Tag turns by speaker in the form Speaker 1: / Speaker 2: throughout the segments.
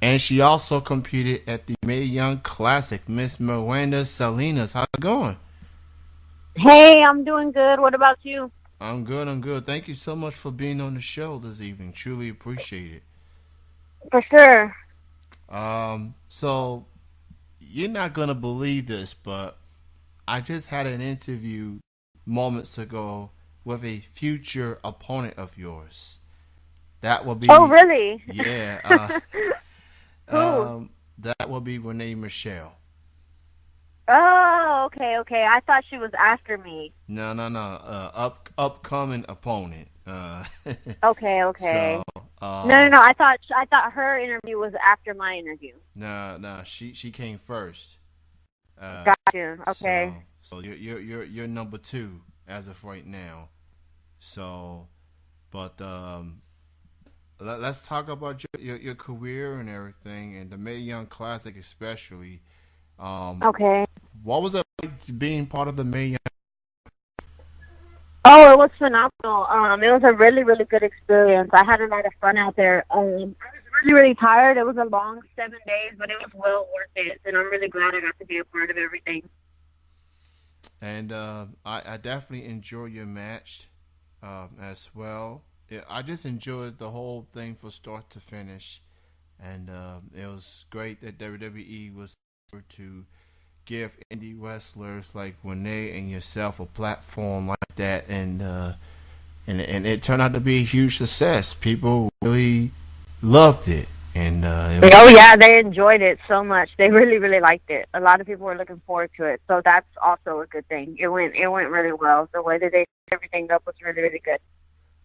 Speaker 1: And she also competed at the Mae Young Classic. Miss Miranda Salinas, how's it going?
Speaker 2: Hey, I'm doing good. What about you?
Speaker 1: I'm good. I'm good. Thank you so much for being on the show this evening. Truly appreciate
Speaker 2: For sure.
Speaker 1: it. So you're not gonna believe this, but I just had an interview moments ago with a future opponent of yours. That will
Speaker 2: Oh,
Speaker 1: be,
Speaker 2: really?
Speaker 1: yeah.
Speaker 2: Who?
Speaker 1: That will be Renee Michelle.
Speaker 2: Oh, okay, okay. I thought she was after me.
Speaker 1: No, no, no. Upcoming opponent.
Speaker 2: Okay,
Speaker 1: So,
Speaker 2: okay. No, no,
Speaker 1: um,
Speaker 2: no. I thought her interview was after my interview.
Speaker 1: no, no. She came first. Uh,
Speaker 2: Got you. Okay.
Speaker 1: so you're number two as of right now. So, but let's talk about your career and everything, and the Mae Young Classic especially. Um,
Speaker 2: Okay.
Speaker 1: what was it like being part of the Mae Young?
Speaker 2: Oh, it was phenomenal. It was a really, really good experience. I had a lot of fun out there. I was really, really tired. It was a long 7 days, but it was well worth it. And I'm really glad I got to be a part of everything.
Speaker 1: And I definitely enjoy your match as well. I just enjoyed the whole thing from start to finish, and it was great that WWE was able to give indie wrestlers like Renee and yourself a platform like that, and it turned out to be a huge success. People really loved it, and it was
Speaker 2: Oh yeah, they enjoyed it so much. They really, really liked it. A lot of people were looking forward to it. So that's also a good thing. It went really well. The way that they set everything up was really, really good.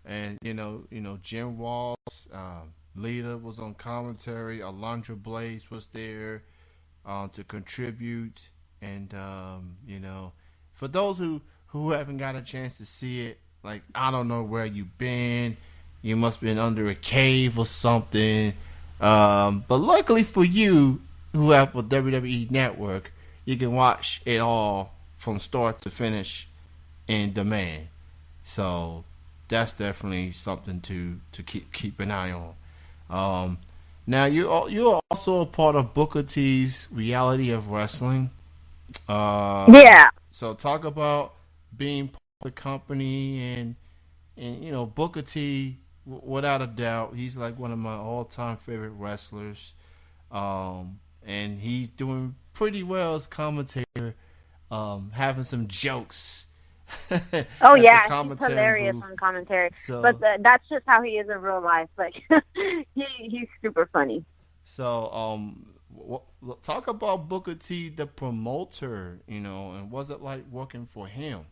Speaker 1: and Jim Walls, Lita was on commentary. Alondra Blaze was there to contribute, and for those who haven't got a chance to see it, like I don't know where you've been. You must have been under a cave or something. But luckily for you, who have a WWE network, you can watch it all from start to finish in demand. So that's definitely something to keep an eye on. Um, Now you're also a part of Booker T's Reality of Wrestling. Uh,
Speaker 2: Yeah.
Speaker 1: so talk about being part of the company and Booker T. Without a doubt, he's like one of my all-time favorite wrestlers. And he's doing pretty well as commentator, having some jokes
Speaker 2: Oh
Speaker 1: at the
Speaker 2: yeah, he's
Speaker 1: commentary
Speaker 2: hilarious
Speaker 1: booth.
Speaker 2: on commentary. But
Speaker 1: So
Speaker 2: that's just how he is in real life. Like he's super funny.
Speaker 1: Talk about Booker T, the promoter, and what's it like working for him?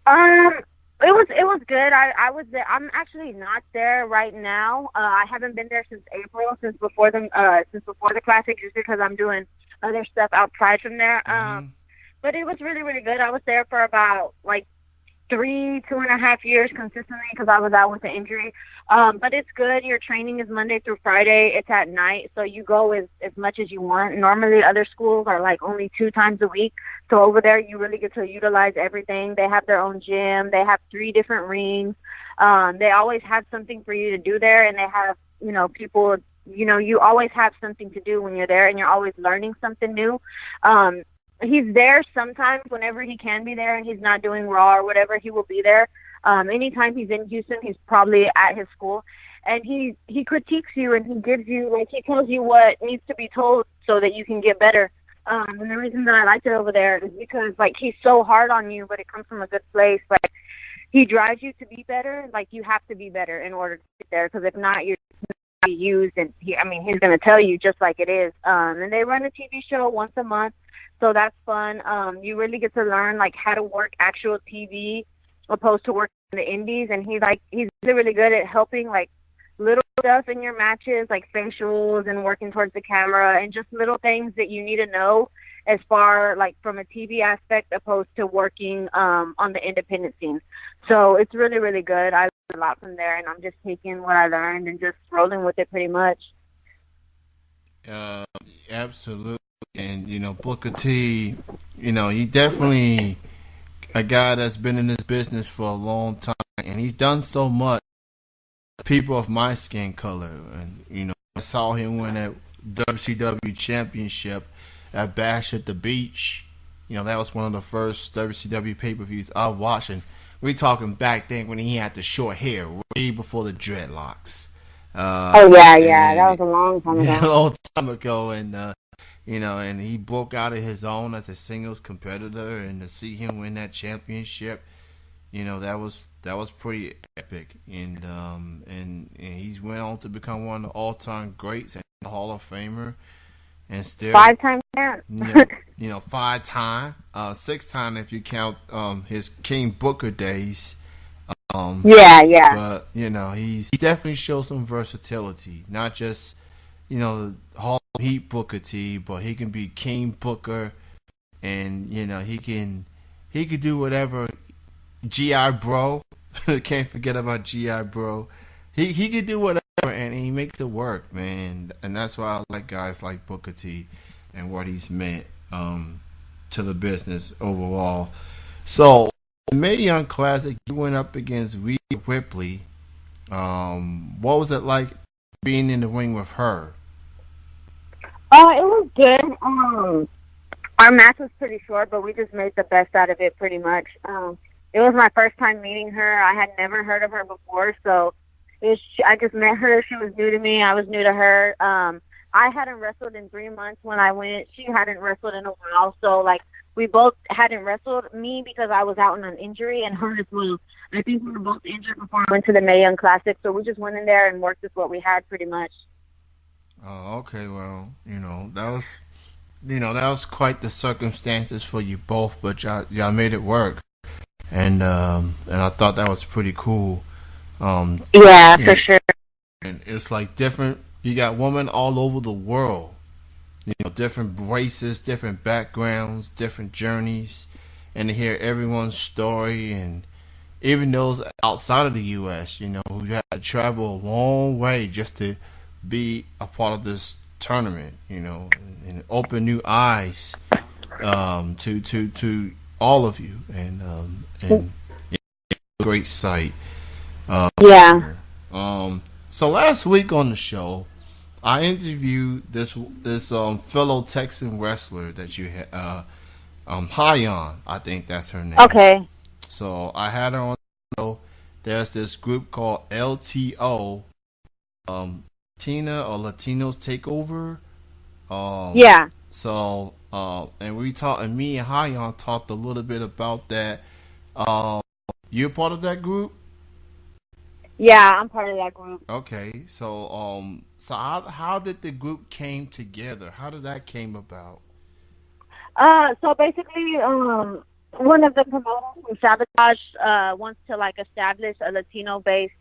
Speaker 2: Um, it was good. I was there. I'm actually not there right now. I haven't been there since April, since before the classic, just because I'm doing other stuff outside from there.
Speaker 1: Hmm.
Speaker 2: But it was really, really good. I was there for about like 2.5 years consistently because I was out with an injury. But it's good. Your training is Monday through Friday. It's at night, so you go as much as you want. Normally, other schools are like only 2 times a week. So over there, you really get to utilize everything. They have their own gym. They have 3 different rings. They always have something for you to do there, and they have people. You always have something to do when you're there, and you're always learning something new. Um, he's there sometimes whenever he can be there and he's not doing Raw or whatever, he will be there. Anytime he's in Houston, he's probably at his school. And he critiques you and he gives you, like, he tells you what needs to be told so that you can get better. And the reason that I liked it over there is because, like, he's so hard on you, but it comes from a good place. Like, he drives you to be better. Like, you have to be better in order to get there, because if not, you're be used, and he's going to tell you just like it is. And they run a TV show once a month, so that's fun. You really get to learn like how to work actual TV opposed to working in the indies, and he's really, really good at helping like little stuff in your matches, like facials and working towards the camera and just little things that you need to know as far like from a TV aspect opposed to working on the independent scene. So it's really, really good. I learned a lot from there, and I'm just taking what I learned and just rolling with it pretty much.
Speaker 1: Uh, Absolutely. And Booker T, he definitely a guy that's been in this business for a long time, and he's done so much. People of my skin color, and saw him win that WCW championship at Bash at the Beach. That was one of the first WCW pay-per-views I watched. And we talking back then when he had the short hair, way before the dreadlocks.
Speaker 2: Oh yeah, that was a long time ago.
Speaker 1: Yeah, a long time ago, and and he broke out of his own as a singles competitor, and to see him win that championship, that was pretty epic, and he's went on to become one of the all-time greats and the Hall of Famer, and still
Speaker 2: 5-time champ.
Speaker 1: 5-time, 6-time if you count his King Booker days.
Speaker 2: Yeah.
Speaker 1: But he definitely shows some versatility, not just Hall of Heat Booker T, but he can be King Booker, and he can do whatever. GI Bro, can't forget about GI Bro. He can do whatever, and he makes it work, man. And that's why I like guys like Booker T and what he's meant to the business overall. So, the Mae Young Classic, you went up against Rhea Ripley. What was it like being in the ring with her?
Speaker 2: It was good. Our match was pretty short, but we just made the best out of it pretty much. It was my first time meeting her. I had never heard of her before, so I just met her. She was new to me. I was new to her. I hadn't wrestled in 3 months when I went. She hadn't wrestled in a while, so we both hadn't wrestled. Me because I was out on an injury, and her as well. I think we were both injured before I went to the Mae Young Classic, so we just went in there and worked with what we had pretty much.
Speaker 1: Oh, okay. Well, that was quite the circumstances for you both, but y'all made it work, and I thought that was pretty cool.
Speaker 2: Yeah, for sure.
Speaker 1: And it's like different. You got women all over the world, different races, different backgrounds, different journeys, and to hear everyone's story, and even those outside of the U.S., who had to travel a long way just to be a part of this tournament, and open new eyes to all of you, and it's a great sight.
Speaker 2: Yeah.
Speaker 1: So last week on the show, I interviewed this fellow Texan wrestler that you had, Hyon, I think that's her name.
Speaker 2: Okay.
Speaker 1: So I had her on the show. There's this group called LTO, Tina or Latinos Takeover.
Speaker 2: Yeah.
Speaker 1: So and we talked, and me and Hyon talked a little bit about that. You're part of that group?
Speaker 2: Yeah, I'm part of that group.
Speaker 1: Okay, so how did the group came together? How did that came about?
Speaker 2: So basically, one of the promoters from Sabotage wants to establish a Latino-based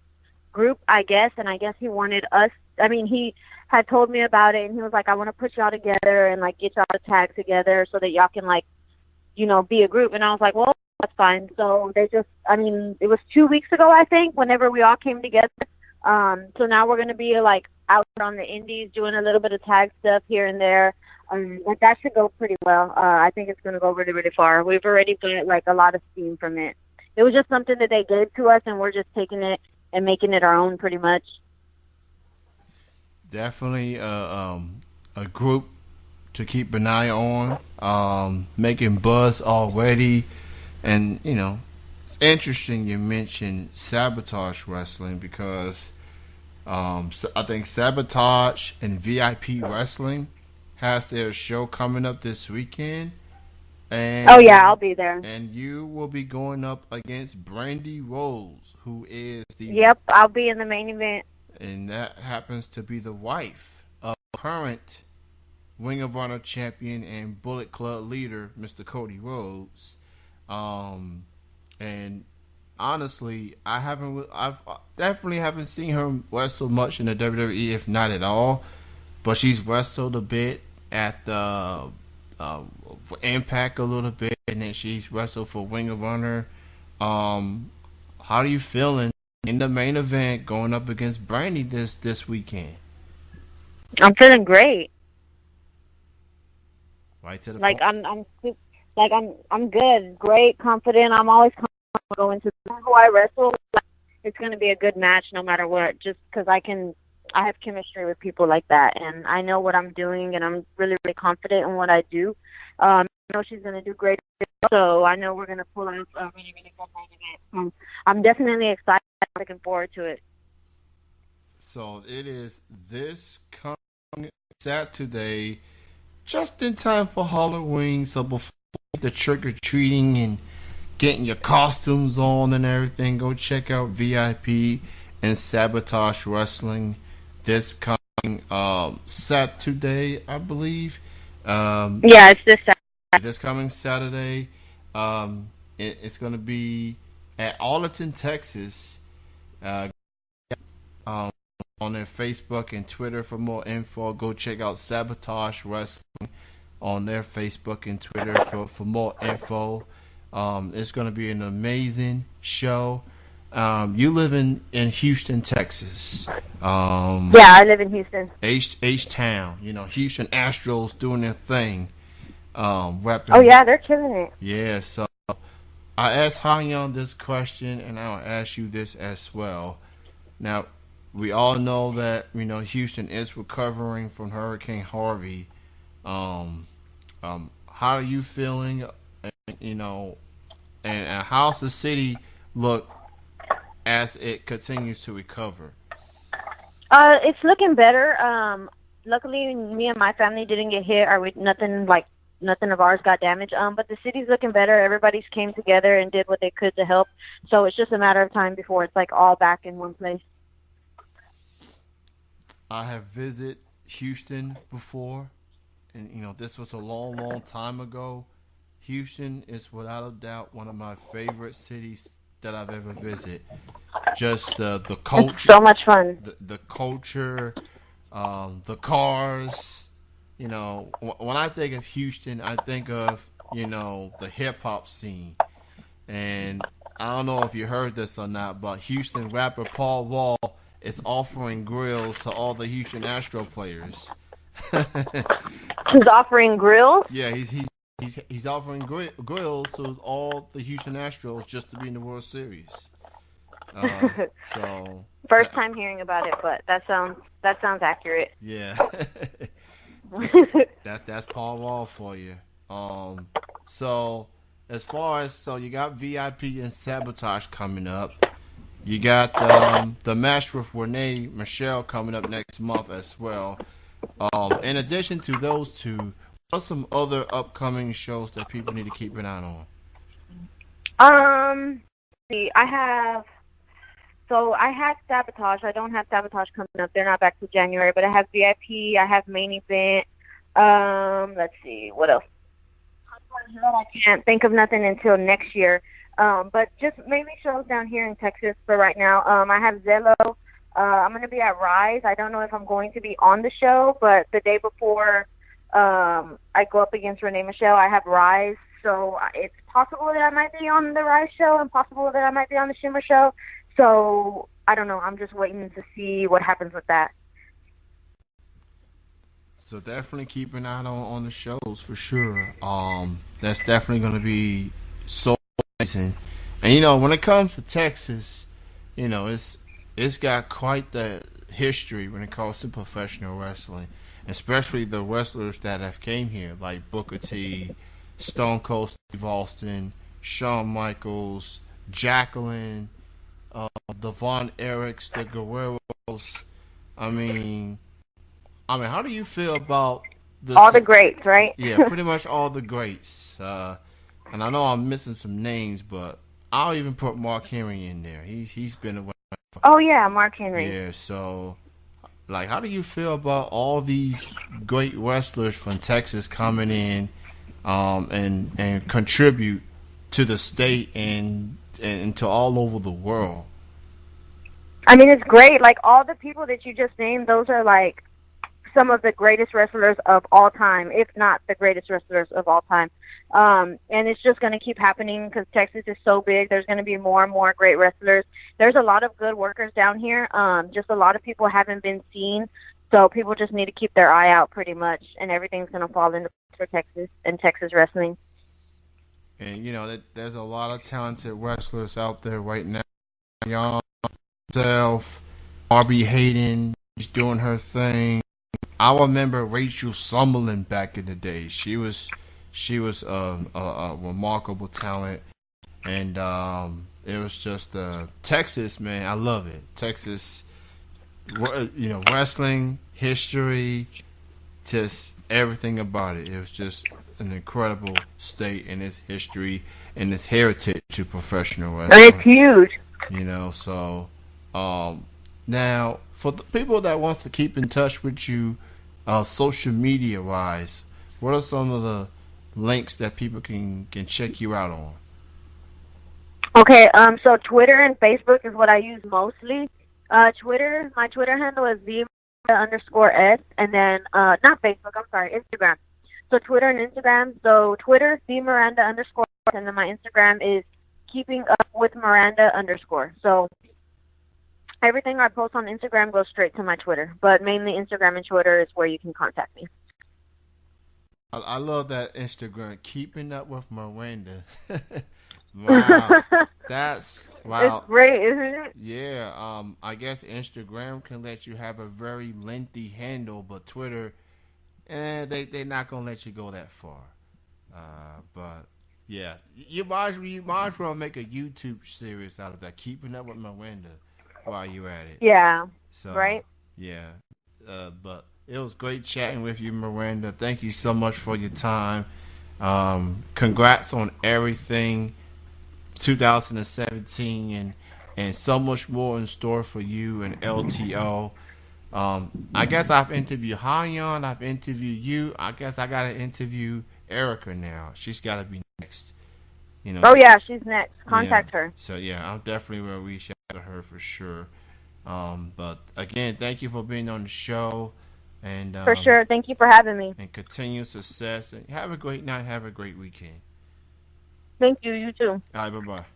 Speaker 2: group, I guess, and I guess he wanted us. I mean, he had told me about it, and he was like, "I want to put y'all together and get y'all to tag together so that y'all can be a group." And I was like, "Well, that's fine." So they just, it was 2 weeks ago, I think, whenever we all came together. So now we're going to be out on the indies doing a little bit of tag stuff here and there. But that should go pretty well. I think it's going to go really, really far. We've already got a lot of steam from it. It was just something that they gave to us, and we're just taking it and making it our own pretty much.
Speaker 1: Definitely a group to keep an eye on, making buzz already. And, it's interesting you mentioned Sabotage Wrestling because I think Sabotage and VIP Wrestling has their show coming up this weekend. And,
Speaker 2: oh, yeah, I'll be there.
Speaker 1: And you will be going up against Brandy Rose, who is the...
Speaker 2: Yep, I'll be in the main event.
Speaker 1: And that happens to be the wife of current Ring of Honor champion and Bullet Club leader, Mr. Cody Rhodes. And honestly, I've definitely haven't seen her wrestle much in the WWE, if not at all. But she's wrestled a bit at the Impact a little bit, and then she's wrestled for Ring of Honor. How are you feeling in the main event going up against Brandy this weekend?
Speaker 2: I'm feeling great.
Speaker 1: Right to the point.
Speaker 2: I'm good, great, confident. I'm always confident going to who I wrestle. It's going to be a good match no matter what. Just because I can I have chemistry with people like that, and I know what I'm doing, and I'm really, really confident in what I do. I know she's going to do great, so I know we're going to pull off a really, really good night event. I'm definitely excited, looking forward to it.
Speaker 1: So it is this coming Saturday, just in time for Halloween. So before the trick or treating and getting your costumes on and everything, go check out VIP and Sabotage Wrestling this coming Saturday, I believe.
Speaker 2: Yeah, it's this Saturday.
Speaker 1: This coming Saturday, it's going to be at Arlington, Texas. Uh, um, on their Facebook and Twitter for more info. Go check out Sabotage Wrestling on their Facebook and Twitter for more info. It's going to be an amazing show. You live in Houston, Texas.
Speaker 2: Yeah, I live in Houston.
Speaker 1: H Town. Houston Astros doing their thing.
Speaker 2: Oh yeah, they're killing it.
Speaker 1: Yeah, so I asked Hanyon this question, and I'll ask you this as well. Now, we all know that Houston is recovering from Hurricane Harvey. How are you feeling? And how's the city look as it continues to recover?
Speaker 2: It's looking better. Luckily, me and my family didn't get hit, or nothing of ours got damaged. But the city's looking better. Everybody's came together and did what they could to help. So it's just a matter of time before it's all back in one place.
Speaker 1: I have visited Houston before, and this was a long, long time ago. Houston is without a doubt one of my favorite cities that I've ever visited. Just the culture,
Speaker 2: it's so much fun.
Speaker 1: The culture, the cars. When I think of Houston, I think of the hip hop scene, and I don't know if you heard this or not, but Houston rapper Paul Wall is offering grills to all the Houston Astro players.
Speaker 2: He's offering grills?
Speaker 1: Yeah, he's offering grills to all the Houston Astros just to be in the World Series.
Speaker 2: First time hearing about it, but that sounds accurate.
Speaker 1: Yeah. That's Paul Wall for you. So as far as you got VIP and Sabotage coming up. You got the match with Renee Michelle coming up next month as well. In addition to those two, what are some other upcoming shows that people need to keep an eye
Speaker 2: on? I have Sabotage. I don't have Sabotage coming up. They're not back till January, but I have VIP. I have Main Event. Let's see, what else? I can't think of nothing until next year. But just mainly shows down here in Texas for right now. I have Zello. I'm going to be at Rise. I don't know if I'm going to be on the show, but the day before I go up against Renee Michelle, I have Rise. So it's possible that I might be on the Rise show and possible that I might be on the Shimmer show. So I don't know. I'm just waiting to see what happens with that.
Speaker 1: So definitely keep an eye on the shows for sure. That's definitely going to be so amazing. And when it comes to Texas, it's got quite the history when it comes to professional wrestling, especially the wrestlers that have came here, like Booker T, Stone Cold Steve Austin, Shawn Michaels, Jacqueline, the Von Erichs, the Guerreros. I mean, how do you feel about this?
Speaker 2: All the greats, right?
Speaker 1: Yeah, pretty much all the greats. And I know I'm missing some names, but I'll even put Mark Henry in there. He's been around.
Speaker 2: Oh yeah, Mark Henry.
Speaker 1: Yeah, so how do you feel about all these great wrestlers from Texas coming in, and contribute to the state and to all over the world?
Speaker 2: I mean, it's great. All the people that you just named, those are some of the greatest wrestlers of all time, if not the greatest wrestlers of all time. And it's just going to keep happening because Texas is so big. There's going to be more and more great wrestlers. There's a lot of good workers down here. Just a lot of people haven't been seen. So people just need to keep their eye out pretty much, and everything's going to fall into place for Texas and Texas wrestling.
Speaker 1: And, there's a lot of talented wrestlers out there right now. Young, myself, R.B. Hayden, She's doing her thing. I remember Rachel Summerlin back in the day. She was a remarkable talent, and it was just Texas, man. I love it. Texas, wrestling history, just everything about it. It was just an incredible state in its history and its heritage to professional
Speaker 2: It's
Speaker 1: wrestling.
Speaker 2: huge.
Speaker 1: So now for the people that wants to keep in touch with you, social media wise, what are some of the links that people can check you out on?
Speaker 2: Okay, so Twitter and Facebook is what I use mostly. Twitter, my Twitter handle is _s, and then not Facebook, I'm sorry, Instagram. So Twitter and Instagram. So Twitter, _, and then my Instagram is keeping up with Miranda _. So everything I post on Instagram goes straight to my Twitter, but mainly Instagram and Twitter is where you can contact me.
Speaker 1: I love that Instagram, keeping up with Miranda. Wow, that's wow.
Speaker 2: It's great, isn't it?
Speaker 1: Yeah, I guess Instagram can let you have a very lengthy handle, but Twitter, they're not gonna let you go that far. But yeah, you might as well make a YouTube series out of that, keeping up with Miranda, while you're at it.
Speaker 2: Yeah,
Speaker 1: So
Speaker 2: right?
Speaker 1: yeah, but it was great chatting with you, Miranda. Thank you so much for your time. Congrats on everything. 2017 and so much more in store for you and LTO. I guess I've interviewed Hyon, I've interviewed you. I guess I gotta interview Erica now. She's gotta be next. You know.
Speaker 2: Oh yeah, she's next.
Speaker 1: Yeah.
Speaker 2: Contact her.
Speaker 1: So yeah, I'll definitely will reach out to her for sure. But again, thank you for being on the show and
Speaker 2: For sure. Thank you for having me.
Speaker 1: and continued success and have a great night, have a great weekend.
Speaker 2: Thank you. You too.
Speaker 1: All right, bye bye.